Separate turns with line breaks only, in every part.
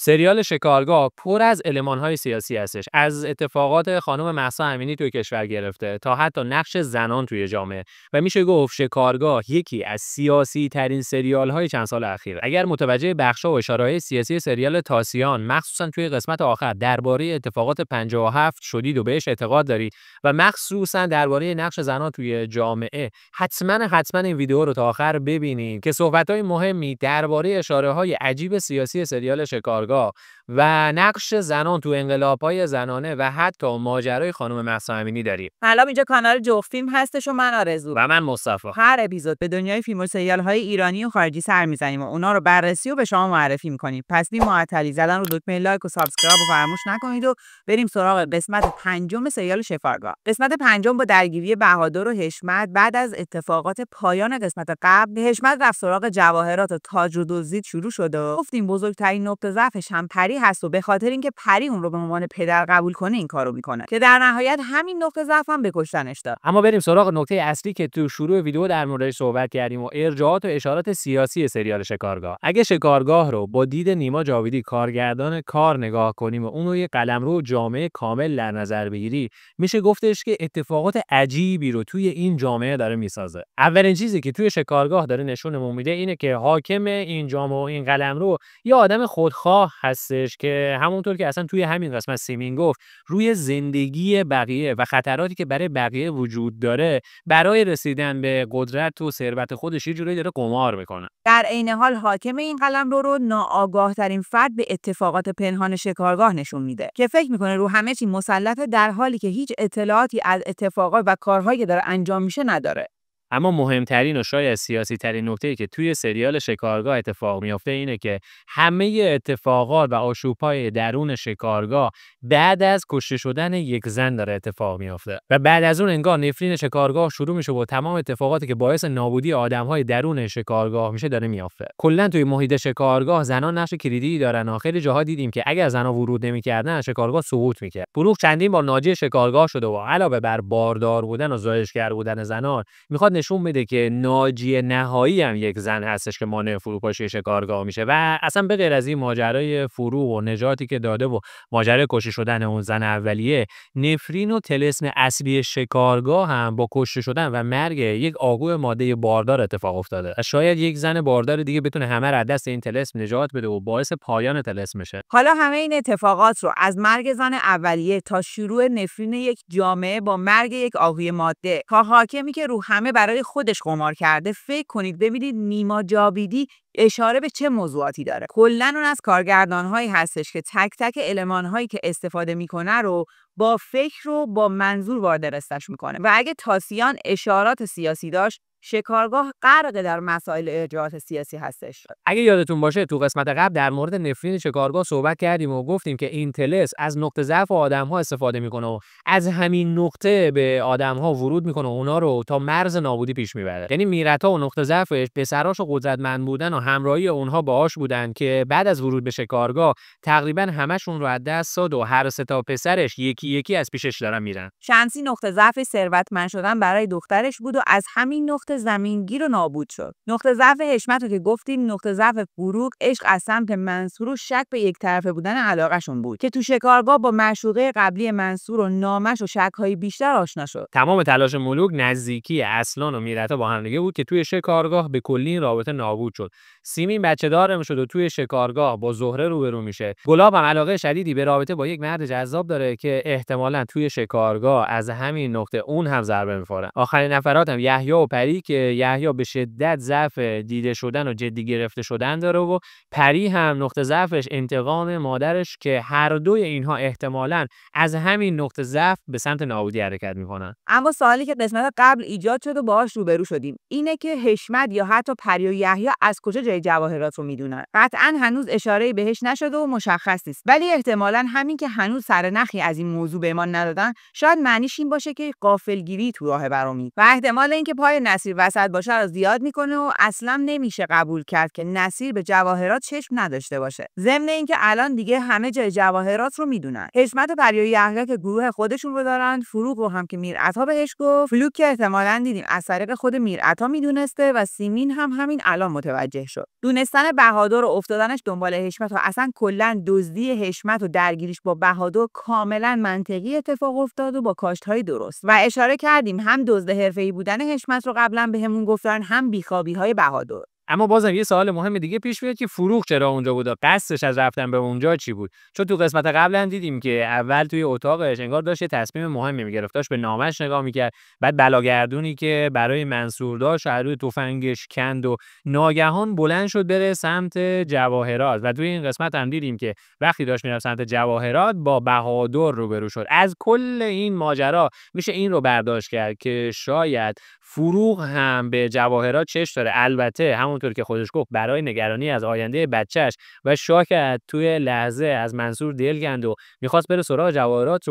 سریال شکارگاه پر از المان‌های سیاسی هستش، از اتفاقات خانم مهسا امینی توی کشور گرفته تا حتی نقش زنان توی جامعه و میشه گفت شکارگاه یکی از سیاسی ترین سریال‌های چند سال اخیر. اگر متوجه بخش‌ها و اشاره‌های سیاسی سریال تاسیان مخصوصا توی قسمت آخر درباره اتفاقات 57 شدید و بهش اعتقاد دارید و مخصوصا درباره نقش زنان توی جامعه، حتما این ویدیو رو تا آخر ببینید که صحبت‌های مهمی درباره اشاره‌های عجیب سیاسی سریال شکارگاه و نقش زنان تو انقلاب‌های زنانه و حتی ماجرای خانم مهسا امینی داریم.
حالا اینجا کانال جفت فیلم هستش و من آرزو
و من مصطفی.
هر اپیزود به دنیای فیلم و سریال‌های ایرانی و خارجی سر می‌زنیم و اونا رو بررسی و به شما معرفی می‌کنیم. پس بی معطلی زدن رو دکمه لایک و سابسکرایب رو فراموش نکنید و بریم سراغ قسمت 5 سریال شکارگاه. قسمت 5 با درگیری بهادر و حشمت بعد از اتفاقات پایان قسمت قبل، حشمت رفت سراغ جواهرات و تاج رو دزدید شروع شده و گفتیم بزرگترین نقطه ضعفش هم پری هست و به خاطر اینکه پری اون رو به عنوان پدر قبول کنه این کارو میکنه که در نهایت همین نقطه ضعف هم به کشتنش داد.
اما بریم سراغ نکته اصلی که تو شروع ویدیو در موردش صحبت کردیم و ارجاعات و اشارات سیاسی سریال شکارگاه. اگه شکارگاه رو با دید نیما جاویدی کارگردان کار نگاه کنیم و اون رو یه قلمرو جامعه کامل در نظر بگیری، میشه گفتش که اتفاقات عجیبی رو توی این جامعه داره میسازه. اولین چیزی که توی شکارگاه داره نشونمون میده اینه که حاکم این جامعه و این قلمرو یه آدم خودخواه هستش که همونطور که اصلا توی همین قسمت سیمین گفت روی زندگی بقیه و خطراتی که برای بقیه وجود داره برای رسیدن به قدرت و ثروت خودش یه جوری داره قمار میکنه.
در عین حال حاکم این قلمرو رو ناآگاه ترین فرد به اتفاقات پنهان شکارگاه نشون میده که فکر میکنه رو همه چی مسلطه، در حالی که هیچ اطلاعاتی از اتفاقات و کارهایی که داره انجام میشه نداره.
اما مهمترین و شاید سیاسی ترین نکته‌ای که توی سریال شکارگاه اتفاق میفته اینه که همه اتفاقات و آشوب‌های درون شکارگاه بعد از کشته شدن یک زن داره اتفاق میفته و بعد از اون انگار نفرین شکارگاه شروع میشه و تمام اتفاقاتی که باعث نابودی آدم‌های درون شکارگاه میشه داره میافته. کلا توی محیط شکارگاه زنان نقش کلیدی دارن و خیلی جاها دیدیم که اگر زنان ورود نمی‌کردن شکارگاه سقوط می‌کرد. فروغ چندین بار ناجی شکارگاه شده و علاوه بر باردار بودن و زایشگر بودن زنان میخواد نشون بده که ناجی نهایی هم یک زن هستش که مانع فروپاشی شکارگاه میشه و اصلا به غیر از این ماجرای فروغ و نجاتی که داده و ماجرای کشته شدن اون زن اولیه، نفرین و طلسم اصلی شکارگاه هم با کشته شدن و مرگ یک آگوی ماده باردار اتفاق افتاده. شاید یک زن باردار دیگه بتونه همه را از دست این طلسم نجات بده و باعث پایان طلسم بشه.
حالا همه این اتفاقات رو از مرگ زن اولیه تا شروع نفرین یک جامعه با مرگ یک آگوی ماده تا حاکمی که رو همه برای خودش قمار کرده، فکر کنید ببینید نیما جاویدی اشاره به چه موضوعاتی داره. کلا اون از کارگردان‌هایی هستش که تک تک المان‌هایی که استفاده میکنه رو با فکر و با منظور وارد رستش میکنه و اگه تاسیان اشارات سیاسی داشت، شکارگاه غرق در مسائل ارجاعات سیاسی هستش.
اگه یادتون باشه تو قسمت قبل در مورد نفرین شکارگاه صحبت کردیم و گفتیم که این طلسم از نقطه ضعف آدم‌ها استفاده میکنه و از همین نقطه به آدم‌ها ورود میکنه و اونا رو تا مرز نابودی پیش میبره. یعنی میرتا و نقطه ضعفش پسراش و قدرتمند بودن و همراهی اونها باهاش بودن که بعد از ورود به شکارگاه تقریبا همشون رو از دست داد و هر سه تا پسرش یکی یکی از پیشش دارن میرن.
شمسی نقطه ضعف ثروتمند شدن برای دخترش بود و از همین نقطه زمینگیر و نابود شد. نقطه ضعف حشمت رو که گفتیم، نقطه ضعف فروغ عشق از سمت منصور و شک به یک طرفه بودن علاقه‌شون بود که تو شکارگاه با معشوقه قبلی منصور و نامش و شک‌های بیشتر آشنا شد.
تمام تلاش ملوک نزدیکی اصلان و میرتا با هم دیگه بود که توی شکارگاه به کلی این رابطه نابود شد. سیمین بچه‌دار میشد و توی شکارگاه با زهره روبرو میشه. گلاب هم علاقه شدیدی به رابطه با یک مرد جذاب داره که احتمالاً توی شکارگاه از همین نقطه اون هم ضربه می‌خوره. آخرین نفرات هم یحیی و پری که یحیی به شدت ضعف دیده شدن و جدی گرفته شدن داره و پری هم نقطه ضعفش انتقام مادرش که هر دوی اینها احتمالاً از همین نقطه ضعف به سمت نابودی حرکت می‌کنن.
اما سوالی که قسمت قبل ایجاد شد و باهاش روبرو شدیم اینه که حشمت یا حتی پری و یحیی از کجا جای جواهرات رو میدونن. قطعاً هنوز اشاره‌ای بهش نشده و مشخص نیست، ولی احتمالاً همین که هنوز سرنخی از این موضوع به ما ندادن شاید معنیش این باشه که غافلگیری تو راه برامی و احتمال اینکه پای نصیر نصیر وسط باشه رو زیاد میکنه و اصلا نمیشه قبول کرد که نصیر به جواهرات چشم نداشته باشه. ضمن اینکه الان دیگه همه جای جواهرات رو میدونن. حشمت و پریا یحیی که گروه خودشون رو دارن، فروغ رو هم که میرعطا بهش گفت، فلوک که احتمالاً دیدیم از طریق خود میرعطا میدونسته و سیمین هم همین الان متوجه شد. دونستن بهادر و افتادنش دنبال حشمت و اصلا کلا دزدی حشمت و درگیریش با بهادر کاملا منطقی اتفاق افتاد و با کاشت‌های درست. و اشاره کردیم هم دزد حرفه‌ای بودن حشمت رو قبلا بهمون گفتن، هم بیخوابی‌های بهادر.
اما بازم یه سوال مهم دیگه پیش میاد که فروغ چرا اونجا بود؟ قصدش از رفتن به اونجا چی بود؟ چون تو قسمت قبل هم دیدیم که اول توی اتاقش انگار داشت یه تصمیم مهمی میگرفت، داشت به نامش نگاه میکرد، بعد بلاگردونی که برای منصور داشت روی تفنگش کند و ناگهان بلند شد بره سمت جواهرات. و توی این قسمت هم دیدیم که وقتی داشت میرفت سمت جواهرات با بهادر روبرو شد. از کل این ماجرا میشه این رو برداشت کرد که شاید فروغ هم به جواهرات چش داره، البته همونطور که خودش گفت برای نگرانی از آینده بچهش، و شاید توی لحظه از منصور دل کند و میخواست بره سراغ جواهرات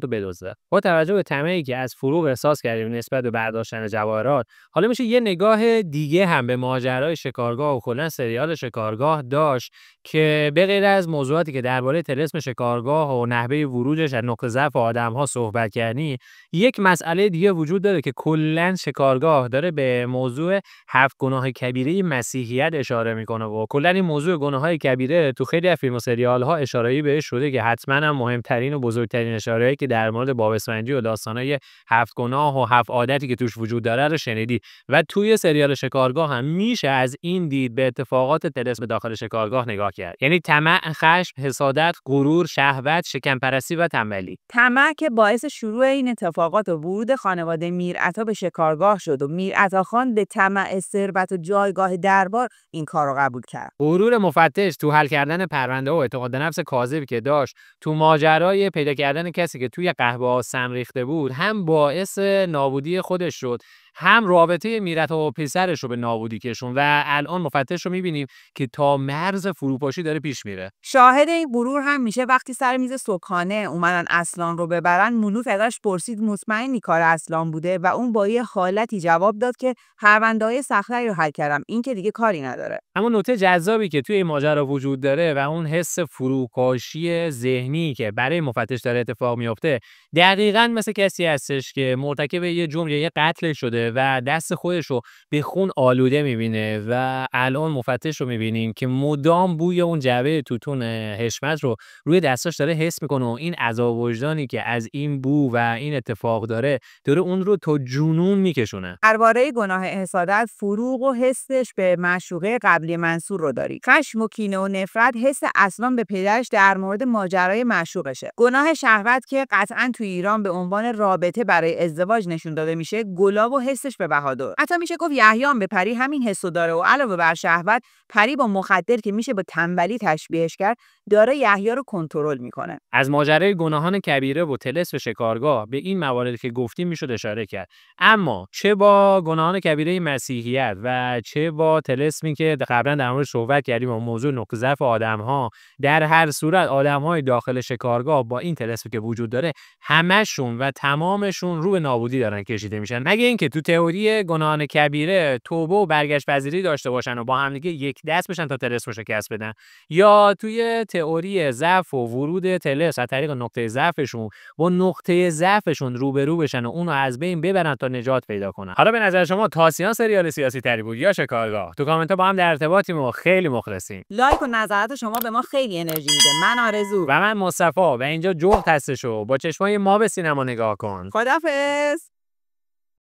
رو بدزده. با توجه به طمعی که از فروغ احساس کردیم نسبت به برداشتن جواهرات، حالا میشه یه نگاه دیگه هم به ماجرای شکارگاه و کلا سریال شکارگاه داشت که به غیر از موضوعاتی که درباره طلسم شکارگاه و نحوه ورودش از نقطه ضعف آدم‌ها صحبت کردیم، یک مسئله دیگه وجود داره که کلا شکارگاه داره به موضوع 7 گناه کبیره مسیحیت اشاره میکنه و کلا این موضوع گناه‌های کبیره تو خیلی از فیلم و سریال‌ها اشاره‌ای بهش شده که حتما هم مهمترین و بزرگترین اشاره‌ای که در مورد باب اسفنجی و داستانای 7 گناه و 7 عادتی که توش وجود داره رو شنیدی. و توی سریال شکارگاه هم میشه از این دید به اتفاقات طلسم داخل شکارگاه نگاه کرد. یعنی طمع، خشم، حسادت، غرور، شهوت، شکم‌پرستی و تنبلی.
طمع که باعث شروع این اتفاقات و ورود خانواده میرعطا به شکارگاه شد و میرعطا خان به طمع ثروت و جایگاه دربار این کار رو قبول کرد.
غرور مفتش تو حل کردن پرونده و اعتقاد به نفس کاذبی که داشت تو ماجرای پیدا کردن کسی که توی قهوه سم ریخته بود هم باعث نابودی خودش شد، هم رابطه میرعطا و پسرش رو به نابودی کشون. و الان مفتش رو میبینیم که تا مرز فروپاشی داره پیش میره.
شاهد این غرور هم میشه وقتی سر میز صبحانه اومدن اصلان رو ببرن، مولوف ازش پرسید مطمئنی کار اصلان بوده و اون با یه حالتی جواب داد که پرونده‌های سخت‌تری رو حل کردم، این که دیگه کاری نداره.
اما نکته جذابی که توی این ماجرا وجود داره و اون حس فروپاشی ذهنی که برای مفتش داره اتفاق میفته، دقیقاً مثل کسی هستش که مرتکب یه جرم یا یه قتل شده و دست خودش رو به خون آلوده میبینه و الان مفتش رو میبینیم که مدام بوی اون جعبه توتون حشمت رو روی دستاش داره حس میکنه و این عذاب وجدانی که از این بو و این اتفاق داره اون رو تا جنون میکشونه.
درباره گناه حسادت، فروغ و حسش به معشوقه قبلی منصور رو داری. خشم و کینه و نفرت حس اصلا به پدرش در مورد ماجرای معشوقشه. گناه شهوت که قطعا تو ایران به عنوان رابطه برای ازدواج نشون داده میشه، گلاب و حسش به بهادر. حتی میشه گفت یحیی هم به پری همین حسو داره و علاوه بر شهوت، پری با مخدر که میشه با تنبلی تشبیهش کرد داره یحیی رو کنترل میکنه.
از ماجرای گناهان کبیره و طلسم شکارگاه به این مواردی که گفتیم میشد اشاره کرد، اما چه با گناهان کبیره مسیحیت و چه با طلسمی که قبلا در موردش صحبت کردیم و موضوع نقطه ضعف آدم‌ها، در هر صورت آدم‌های داخل شکارگاه با این طلسمی که وجود داره همشون و تمامشون رو به نابودی دارن کشیده میشن، مگه اینکه تو تئوری گناهان کبیره توبه و برگشت پذیری داشته باشن و با هم دیگه یک دست بشن تا طلسم رو شکست بدن، یا توی تئوری ضعف و ورود طلسم از طریق نقطه ضعفشون با نقطه ضعفشون روبرو بشن و اونو از بین ببرن تا نجات پیدا کنن. حالا به نظر شما تاسیان سریال سیاسی تری بود یا شکارگاه؟ تو کامنت ها با هم در ارتباطیم و خیلی مخلصیم.
لایک و نظرات شما به ما خیلی انرژی میده. من آرزو
و من مصطفی و اینجا جغد هستش و با چشمای ما به سینما نگاه کن.
خدافظ.